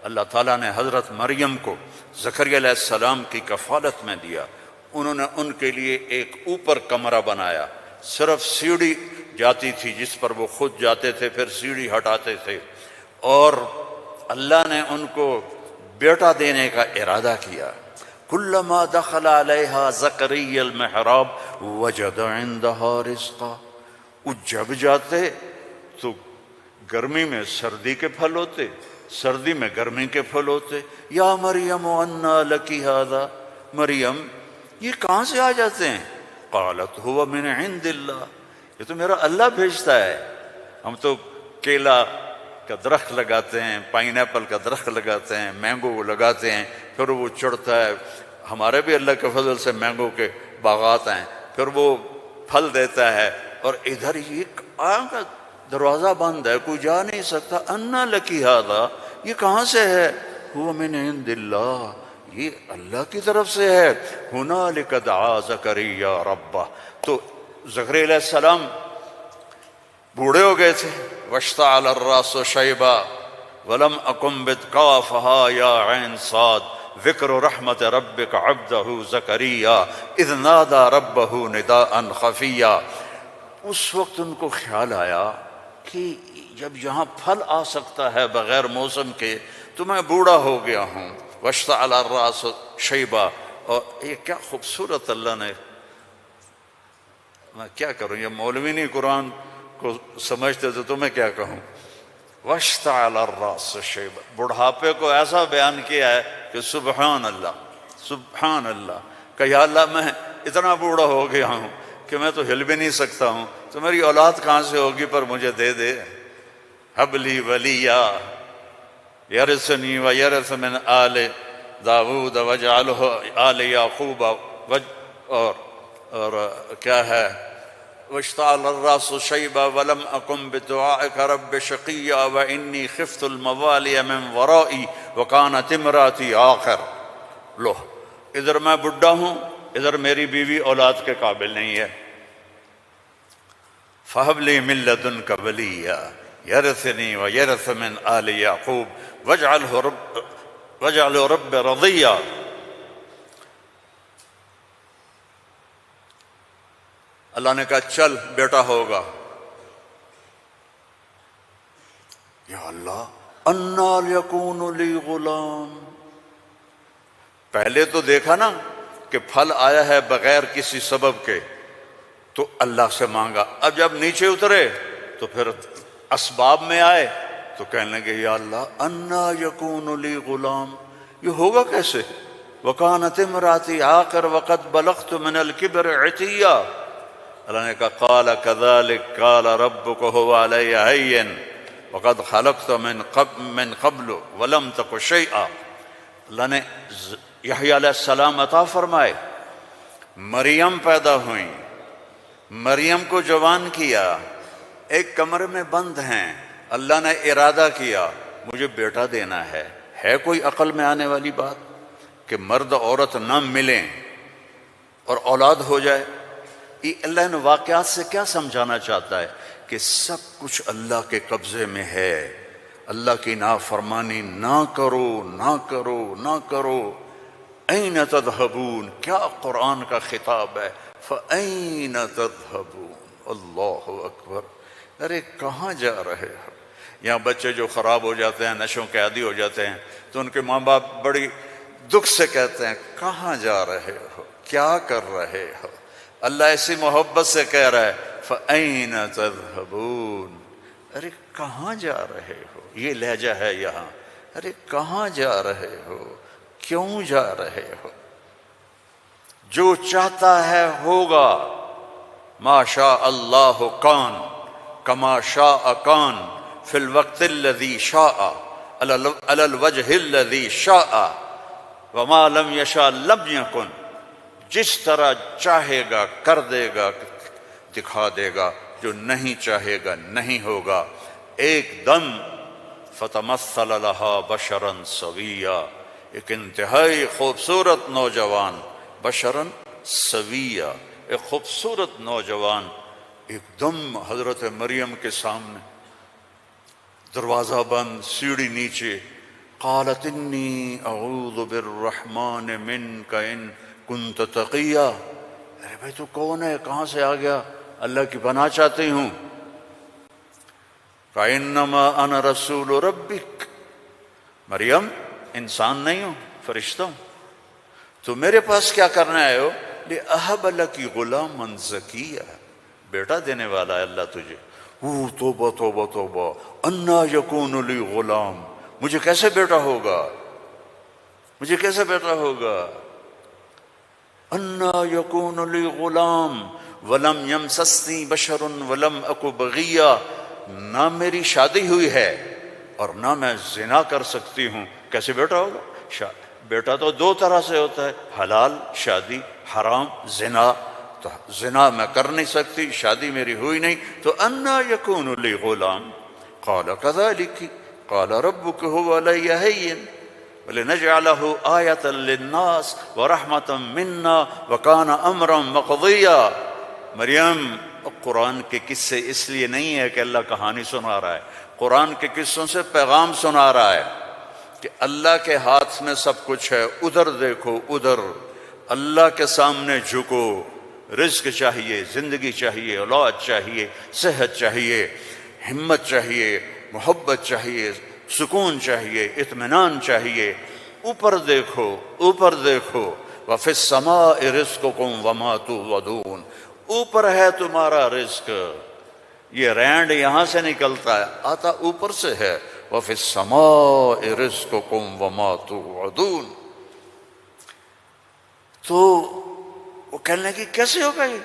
اللہ تعالیٰ نے حضرت مریم کو زکریا علیہ السلام کی کفالت میں دیا. انہوں نے ان کے لیے ایک اوپر کمرہ بنایا، صرف سیڑھی جاتی تھی جس پر وہ خود جاتے تھے، پھر سیڑھی ہٹاتے تھے. اور اللہ نے ان کو بیٹا دینے کا ارادہ کیا. کلما دخل علیہا زکریا المحراب وجد عندہا رزقا. وہ جب جاتے تو گرمی میں سردی کے پھل ہوتے، سردی میں گرمی کے پھل ہوتے. یا مریم انا لکی ھذا، مریم یہ کہاں سے آ جاتے ہیں؟ قالت هو من عند اللہ، یہ تو میرا اللہ بھیجتا ہے. ہم تو کیلا کا درخت لگاتے ہیں، پائن ایپل کا درخت لگاتے ہیں، مینگو لگاتے ہیں، پھر وہ چڑھتا ہے. ہمارے بھی اللہ کے فضل سے مینگو کے باغات ہیں، پھر وہ پھل دیتا ہے. اور ادھر یہ کا دروازہ بند ہے، کوئی جا نہیں سکتا. انا لکی ھذا، یہ کہاں سے ہے؟ هو من عند اللہ، یہ اللہ کی طرف سے ہے. ہنالک دعا زکریا ربہ. تو زکریا علیہ السلام بوڑھے ہو گئے تھے. واشتعل الراس شیبا ولم اکن بتقافها یا عین صاد ذکر رحمت ربک عبدہ زکریا اذ نادى ربہ نداء خفیا. اس وقت ان کو خیال آیا کہ جب یہاں پھل آ سکتا ہے بغیر موسم کے تو میں بوڑھا ہو گیا ہوں. واشتعل الراس شیبا. اور یہ کیا خوبصورت اللہ نے، میں کیا کروں، یہ مولوی نہیں قرآن کو سمجھتے تو میں کیا کہوں. واشتعل الراس شیبا، بڑھاپے کو ایسا بیان کیا ہے کہ سبحان اللہ، سبحان اللہ. کہ یا اللہ میں اتنا بوڑھا ہو گیا ہوں کہ میں تو ہل بھی نہیں سکتا ہوں، تو میری اولاد کہاں سے ہوگی، پر مجھے دے دے. ہب لی ولیا یرثنی ویرث من آل داود واجعلہ آل یعقوب. اور کیا ہے، واشتعل الراس شیبا ولم اکن بدعائک رب شقیا وانی خفت الموالی من ورائی وکانت امراتی آخر. لو ادھر میں بڈھا ہوں، ادھر میری بیوی اولاد کے قابل نہیں ہے. فہب لی من لدنک ولیا یرثنی ویرث من آل یعقوب واجعلہ رب رضیا. اللہ نے کہا چل بیٹا ہوگا. یا اللہ انا یکون لی غلام. پہلے تو دیکھا نا کہ پھل آیا ہے بغیر کسی سبب کے تو اللہ سے مانگا. اب جب نیچے اترے تو پھر اسباب میں آئے تو کہنے لگے یا اللہ انا یکون لی غلام، یہ ہوگا کیسے؟ وکانت امراتی عاقر وقد بلغت من الکبر عتیا. اللہ نے کہا قال کذلک قال ربک هو علی ہین وقد خلقت من قبل ولم تک شیئا. اللہ نے یحییٰ علیہ السلام عطا فرمائے، مریم پیدا ہوئیں، مریم کو جوان کیا، ایک کمرے میں بند ہیں. اللہ نے ارادہ کیا مجھے بیٹا دینا ہے. ہے کوئی عقل میں آنے والی بات کہ مرد عورت نہ ملیں اور اولاد ہو جائے؟ یہ اللہ نے واقعات سے کیا سمجھانا چاہتا ہے کہ سب کچھ اللہ کے قبضے میں ہے. اللہ کی نافرمانی نہ کرو، نہ کرو، نہ کرو. این تذہبون، کیا قرآن کا خطاب ہے. فَأَيْنَ تَذْهَبُونَ. اللہ اکبر. ارے کہاں جا رہے ہو؟ یہاں بچے جو خراب ہو جاتے ہیں، نشوں کے عادی ہو جاتے ہیں تو ان کے ماں باپ بڑی دکھ سے کہتے ہیں کہاں جا رہے ہو، کیا کر رہے ہو. اللہ ایسی محبت سے کہہ رہا ہے فَأَيْنَ تَذْهَبُونَ. ارے کہاں جا رہے ہو؟ یہ لہجہ ہے یہاں. ارے کہاں جا رہے ہو، کیوں جا رہے ہو؟ جو چاہتا ہے ہوگا. ما شاء اللہ کان کما شاء کان فی الوقت الذی شاء علی الوجہ الذی شاء وما لم یشاء لم یکن. جس طرح چاہے گا کر دے گا، دکھا دے گا، جو نہیں چاہے گا نہیں ہوگا. ایک دم فتمثل لہا بشرا سویا. ایک انتہائی خوبصورت نوجوان، بشرا سویا، ایک خوبصورت نوجوان ایک دم حضرت مریم کے سامنے. دروازہ بند، سیڑھی نیچے، قالت انی اعوذ بالرحمن منک ان کنت تقیا، ارے بھائی تو کون ہے، کہاں سے آ گیا؟ اللہ کی پناہ چاہتی ہوں۔ فإنما أنا رسول ربک، مریم انسان نہیں ہوں، فرشتہ ہوں، تو میرے پاس کیا کرنے آئے ہو؟ لأہب لک غلاما زکیا، بیٹا دینے والا ہے اللہ تجھے۔ توبہ توبہ توبہ، انا یکون لی غلام، مجھے کیسے بیٹا ہوگا، مجھے کیسے بیٹا ہوگا؟ انا یکون لی غلام ولم یمسسنی بشر ولم اک بغیا، نہ میری شادی ہوئی ہے اور نہ میں زنا کر سکتی ہوں، کیسے بیٹا ہوگا؟ بیٹا تو دو طرح سے ہوتا ہے، حلال شادی، حرام زنا، تو زنا میں کر نہیں سکتی، شادی میری ہوئی نہیں، تو انا یکون لی غلام۔ قال کذالک قال ربک هو علی ہین ولنجعلہ آیۃ للناس ورحمۃ منا وکان امرا مقضیا۔ مریم، قرآن کے قصے اس لیے نہیں ہے کہ اللہ کہانی سنا رہا ہے، قرآن کے قصوں سے پیغام سنا رہا ہے کہ اللہ کے ہاتھ میں سب کچھ ہے، ادھر دیکھو ادھر، اللہ کے سامنے جھکو، رزق چاہیے، زندگی چاہیے، اولاد چاہیے، صحت چاہیے، ہمت چاہیے، محبت چاہیے، سکون چاہیے، اطمینان چاہیے، اوپر دیکھو اوپر دیکھو۔ وَفِي السَّمَاءِ رِزْقُكُمْ وَمَا تُوعَدُونَ، اوپر ہے تمہارا رزق، یہ رینڈ یہاں سے نکلتا ہے، آتا اوپر سے ہے۔ وَفِي السَّمَاءِ رِزْقُكُمْ وَمَا تُوعَدُونَ۔ تو وہ کہنے لگی کیسے ہوگا یہ؟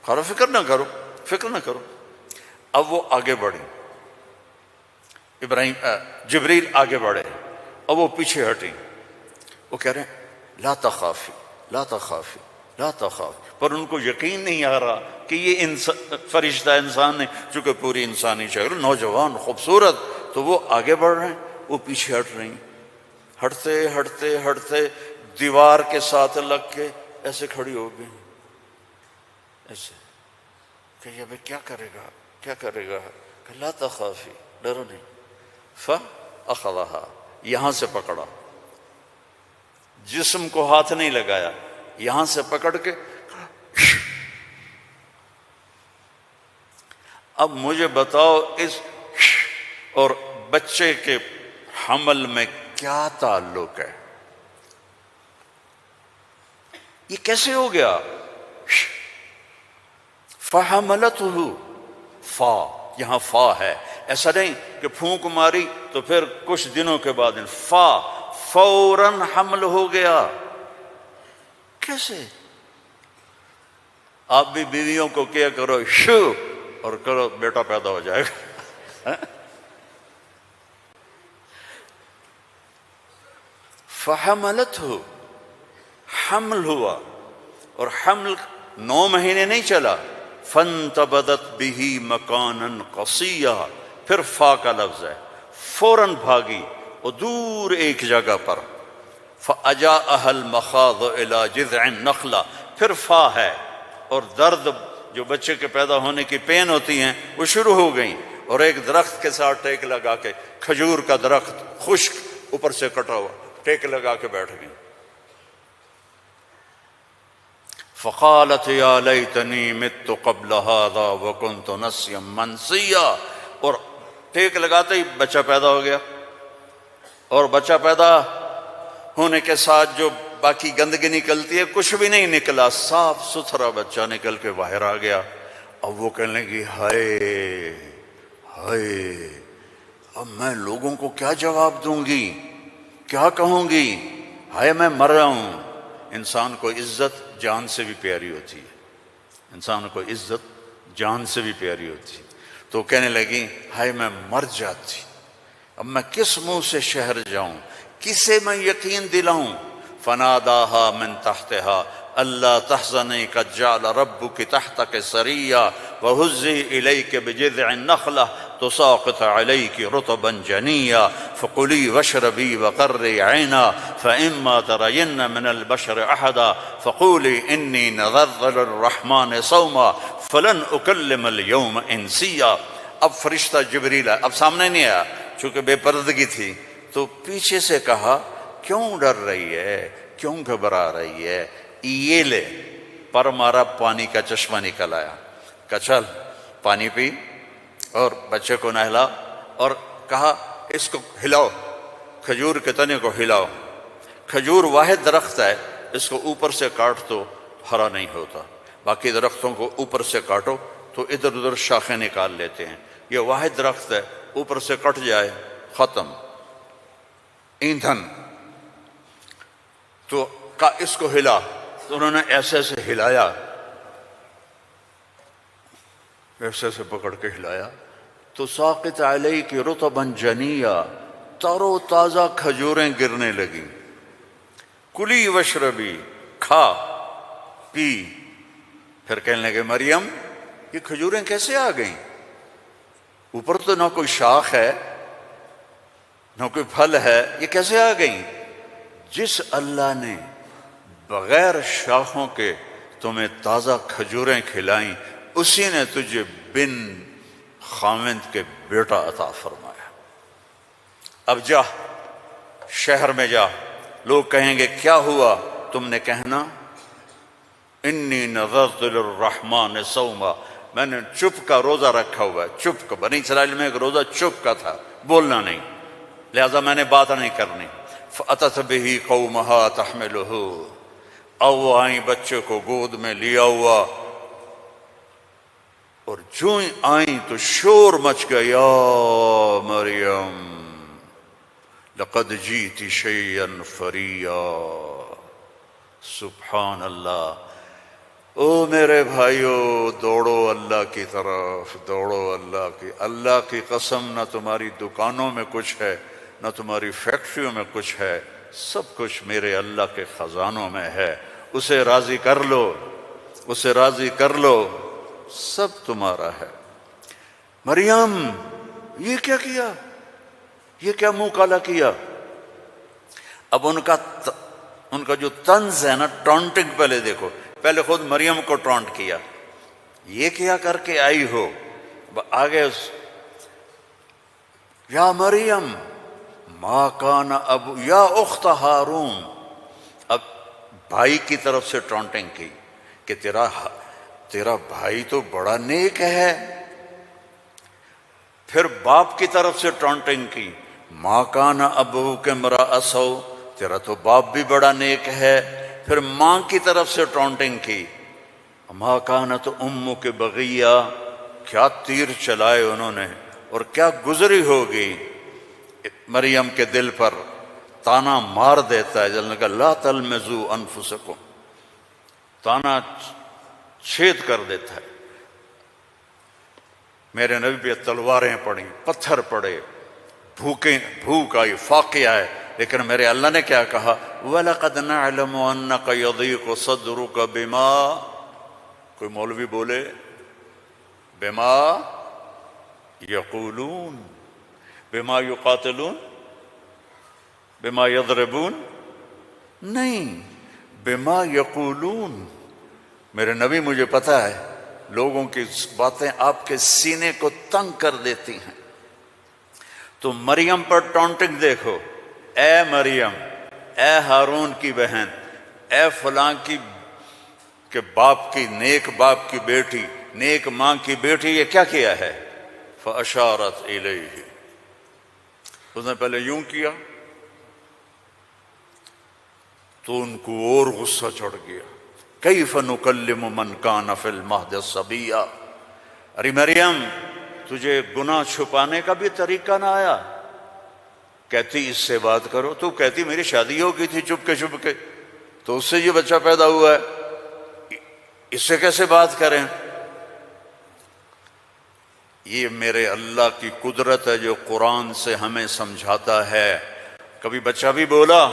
کرو فکر نہ کرو، فکر نہ کرو۔ اب وہ آگے بڑھی، جبریل آگے بڑھے، اب وہ پیچھے ہٹی، وہ کہہ رہے ہیں لا تخافی لا تخافی لا تخافی، پر ان کو یقین نہیں آ رہا کہ یہ فرشتہ انسان ہے، چونکہ پوری انسانی شکل، نوجوان خوبصورت، تو وہ آگے بڑھ رہے ہیں، وہ پیچھے ہٹ رہی ہیں، ہٹتے ہٹتے ہٹتے دیوار کے ساتھ لگ کے ایسے کھڑی ہو گئی، ایسے کہ یہ بھئی کیا کرے گا کیا کرے گا؟ کہ لا تخافی، ڈرو نہیں۔ فَأَخَذَهَا، یہاں سے پکڑا، جسم کو ہاتھ نہیں لگایا، یہاں سے پکڑ کے۔ اب مجھے بتاؤ اس اور بچے کے حمل میں کیا تعلق ہے؟ یہ کیسے ہو گیا؟ فَحَمَلَتْهُ، فا، یہاں فا ہے، ایسا نہیں کہ پھونک ماری تو پھر کچھ دنوں کے بعد فا، فوراً حمل ہو گیا۔ کیسے؟ آپ بھی بیویوں کو کیا کرو شو اور کرو بیٹا پیدا ہو جائے گا۔ فحملتہ، حمل ہوا، اور حمل 9 مہینے نہیں چلا۔ فانتبذت بہ مکانا قصیا، پھر فا کا لفظ ہے، فوراً بھاگی اور دور ایک جگہ پر۔ فَأَجَاءَهَا الْمَخَاضُ إِلَى جِذْعِ النَّخْلَةِ، پھر فا ہے، اور درد جو بچے کے پیدا ہونے کی پین ہوتی ہیں وہ شروع ہو گئیں، اور ایک درخت کے ساتھ ٹیک لگا کے، کھجور کا درخت خشک اوپر سے کٹا ہوا، ٹیک لگا کے بیٹھ گئیں۔ فقالت یا لیتنی مت قبل هذا وکنت نسیا منسیا، اور ٹیک لگاتے ہی بچہ پیدا ہو گیا، اور بچہ پیدا ہونے کے ساتھ جو باقی گندگی نکلتی ہے کچھ بھی نہیں نکلا، صاف ستھرا بچہ نکل کے باہر آ گیا۔ اب وہ کہنے لگی ہائے ہائے، اب میں لوگوں کو کیا جواب دوں گی، کیا کہوں گی، ہائے میں مر رہا ہوں۔ انسان کو عزت جان سے بھی پیاری ہوتی ہے، انسان کو عزت جان سے بھی پیاری ہوتی ہے۔ تو کہنے لگی ہائے میں مر جاتی، اب میں کس منہ سے شہر جاؤں، کسے میں یقین دلاؤں۔ فناداها من تحتها الا تحزني قد جعل ربك تحتك سريا وهزي اليك بجذع النخله تساقط عليك رطبا جنيا فكلي واشربي وقري عينا فاما ترين من البشر احدا فقولي اني نذرت للرحمن صوما فلن اكلم اليوم انسيا۔ اب فرشتہ جبریل اب سامنے نہیں آیا، چونکہ بے پردگی تھی، تو پیچھے سے کہا کیوں ڈر رہی ہے، کیوں گھبرا رہی ہے؟ یہ لے، پر مارا، پانی کا چشمہ نکل آیا، کہا چل پانی پی اور بچے کو نہلا، اور کہا اس کو ہلاؤ، کھجور کے تنے کو ہلاؤ۔ کھجور واحد درخت ہے، اس کو اوپر سے کاٹ تو ہرا نہیں ہوتا، باقی درختوں کو اوپر سے کاٹو تو ادھر ادھر شاخیں نکال لیتے ہیں، یہ واحد درخت ہے، اوپر سے کٹ جائے ختم، ایندھن۔ تو کہا اس کو ہلا، تو انہوں نے ایسے ایسے ہلایا، ایسے ایسے پکڑ کے ہلایا، تو ساقط علیک رطبا جنیا، تر و تازہ کھجوریں گرنے لگیں۔ کلی وشربی، کھا پی۔ پھر کہنے لگے مریم یہ کھجوریں کیسے آ گئیں؟ اوپر تو نہ کوئی شاخ ہے نہ کوئی پھل ہے، یہ کیسے آ گئیں؟ جس اللہ نے بغیر شاخوں کے تمہیں تازہ کھجوریں کھلائیں، اسی نے تجھے بن خاوند کے بیٹا عطا فرمایا۔ اب جا شہر میں جا، لوگ کہیں گے کیا ہوا؟ تم نے کہنا انی نذرت للرحمن صوما، میں نے چپ کا روزہ رکھا ہوا ہے، چپ کا۔ بنی اسرائیل میں ایک روزہ چپ کا تھا، بولنا نہیں، لہذا میں نے بات نہیں کرنی۔ فأتت به قومها تحملہ، اب وہ آئیں بچے کو گود میں لیا ہوا، اور جو ہی آئیں تو شور مچ گیا، یا مریم لقد جیت شیئا فریا۔ سبحان اللہ۔ او میرے بھائیو، دوڑو اللہ کی طرف، دوڑو اللہ کی۔ اللہ کی قسم، نہ تمہاری دکانوں میں کچھ ہے، نہ تمہاری فیکٹریوں میں کچھ ہے، سب کچھ میرے اللہ کے خزانوں میں ہے۔ اسے راضی کر لو، اسے راضی کر لو، سب تمہارا ہے۔ مریم یہ کیا کیا؟ یہ کیا منہ کالا کیا؟ اب ان کا جو طنز ہے نا، ٹونٹنگ، پہلے دیکھو، پہلے خود مریم کو ٹونٹ کیا، یہ کیا کر کے آئی ہو؟ آگے یا مریم ما کان ابو، یا اخت ہارون، اب بھائی کی طرف سے ٹونٹنگ کی کہ تیرا بھائی تو بڑا نیک ہے۔ پھر باپ کی طرف سے ٹونٹنگ کی، ما کان ابوک امرأ سوء، تیرا تو باپ بھی بڑا نیک ہے۔ پھر ماں کی طرف سے ٹونٹنگ کی، ما کانت امک بغیہ، کیا تیر چلائے انہوں نے، اور کیا گزری ہوگی مریم کے دل پر، تانا مار دیتا ہے۔ جلنے کا لا تلمزوا انفسکم، تانا چھید کر دیتا ہے۔ میرے نبی پہ تلواریں پڑیں، پتھر پڑے، بھوک آئی، فاقے آئے، لیکن میرے اللہ نے کیا کہا؟ وَلَقَدْ نَعْلَمُ أَنَّكَ يَضِيقُ صَدْرُكَ بِمَا، کوئی مولوی بولے بِمَا يَقُولُونَ، بِمَا يُقَاتِلُونَ، بِمَا يَضْرِبُونَ، نہیں، بِمَا يَقُولُونَ۔ میرے نبی مجھے پتا ہے لوگوں کی باتیں آپ کے سینے کو تنگ کر دیتی ہیں۔ تو مریم پر ٹونٹنگ دیکھو، اے مریم، اے ہارون کی بہن، اے فلاں کی کہ باپ کی، نیک باپ کی بیٹی، نیک ماں کی بیٹی، یہ کیا کیا ہے؟ فَأَشَارَتْ إِلَيْهِ، اس نے پہلے یوں کیا تو ان کو اور غصہ چڑھ گیا۔ کیف نکلم من کان فی المہد صبیا، ارے مریم تجھے گناہ چھپانے کا بھی طریقہ نہ آیا؟ کہتی اس سے بات کرو، تو کہتی میری شادی ہو گئی تھی چپ کے، تو اس سے یہ بچہ پیدا ہوا ہے، اس سے کیسے بات کریں؟ یہ میرے اللہ کی قدرت ہے جو قرآن سے ہمیں سمجھاتا ہے۔ کبھی بچہ بھی بولا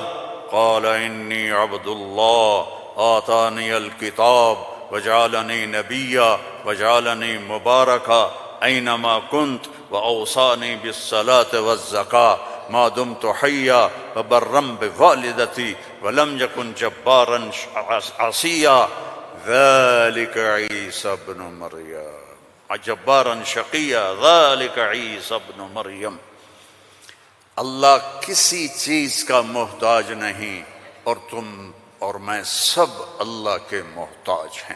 قال انی عبد اللہ آتانی الکتاب وجعلنی نبیا وجعلنی مبارکا اینما کنت واوصانی بالصلاة والزکاة ما دمت حیا وبرا بوالدتی ولم یکن جبارا عصیا ذلک عیسی ابن مریم، جبارا شقیا ذلک عیسی ابن مریم۔ اللہ کسی چیز کا محتاج نہیں، اور تم اور میں سب اللہ کے محتاج ہیں۔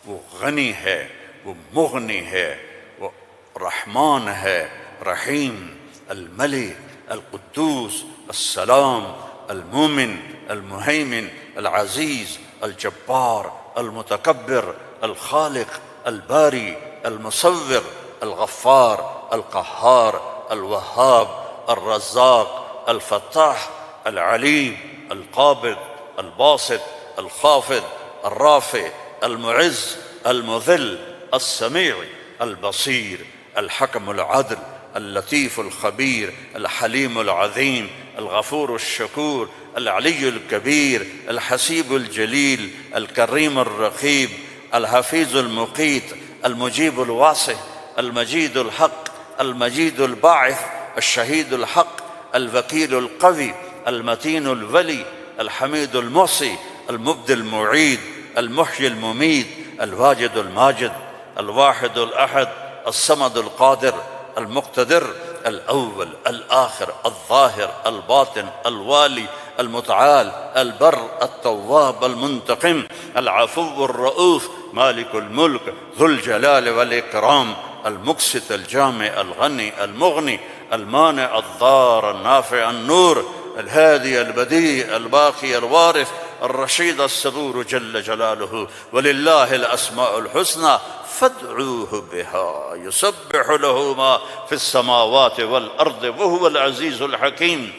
وہ غنی ہے، وہ مغنی ہے، وہ رحمان ہے، رحیم، الملک، القدوس، السلام، المومن، المہیمن، العزیز، الجبار، المتکبر، الخالق، الباری، المصور، الغفار، القہار، الوہاب، الرزاق، الفتاح، العلیم، القابض، الباسط، الخافض، الرافع، المعز، المذل، السمیع، البصیر، الحکم العدل، اللطیف الخبیر، الحلیم العظیم، الغفور الشکور، العلی الکبیر، الحسیب الجلیل، الکریم الرقیب، الحفیظ المقیت، المجیب الواسع، المجید الحق، المجید الباعث، الشہید الحق، الوکیل القوی، المتین الولی، الحمید المحصی، المبدی المعید، المحیی الممید، الواجد الماجد، الواحد الأحد، الصمد القادر، المقتدر، الأول الآخر الظاهر الباطن الوالي المتعال البر التواب المنتقم العفو الرؤوف مالك الملك ذو الجلال والإكرام المقسط الجامع الغني المغني المانع الضار النافع النور الهادي البديع الباقي الوارث الرشيد الصبور جل جلاله ولله الأسماء الحسنى فادعوه بها يسبح له ما في السماوات والأرض وهو العزيز الحكيم۔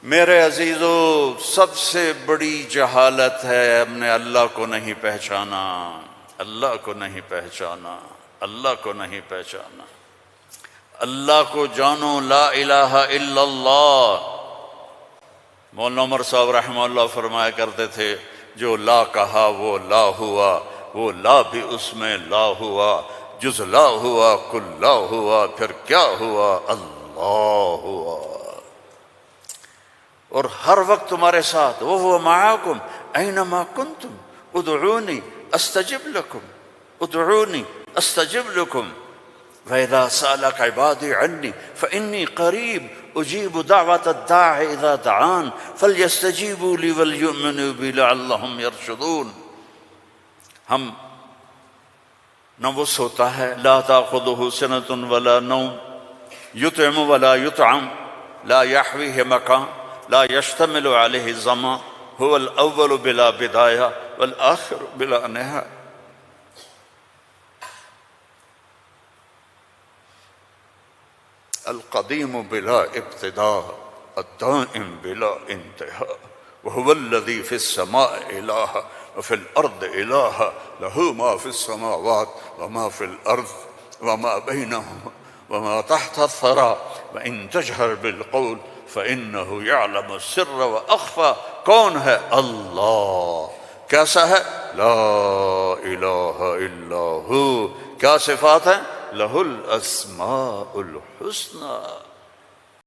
میرے عزیزو، سب سے بڑی جہالت ہے ہم نے اللہ کو نہیں پہچانا، اللہ کو نہیں پہچانا، اللہ کو نہیں پہچانا۔ اللہ کو جانو، لا الہ الا اللہ۔ مولانا عمر صاحب رحمہ اللہ فرمایا کرتے تھے، جو لا کہا وہ لا ہوا، وہ لا بھی اس میں لا ہوا، جز لا ہوا کل لا ہوا، پھر کیا ہوا؟ اللہ ہوا۔ اور ہر وقت تمہارے ساتھ، وَهُوَ مَعَاكُمْ أَيْنَمَا كُنْتُمْ ادعونی استجب لکم، ادعونی استجب لکم، وَإِذَا سَأَلَكَ عِبَادِي عَنِّي فَإِنِّي قَرِيبٌ أُجِيبُ دَعْوَةَ الدَّاعِ إِذَا دَعَانِ فَلْيَسْتَجِيبُوا لِي وَلْيُؤْمِنُوا بِي لَعَلَّهُمْ يَرْشُدُونَ۔ ہم نہ وہ سوتا ہے، لا تأخذه سنة ولا نوم، يطعم ولا يطعم، لا يحويه مكان، لا يشتمل عليه الزمان، هو الأول بلا بداية والآخر بلا نهاية۔ القديم بلا ابتداء، الدائم بلا انتهاء، وهو الذي في السماء إله وفي الأرض إله، له ما في السماوات وما في الأرض وما بينهما وما تحت الثرى، وإن تجهر بالقول فإنه يعلم السر وأخفى۔ کون ہے؟ اللہ۔ کیسا ہے؟ لا الہ الا ہو۔ کیا صفات ہیں؟ لہ الاسماء الحسنى۔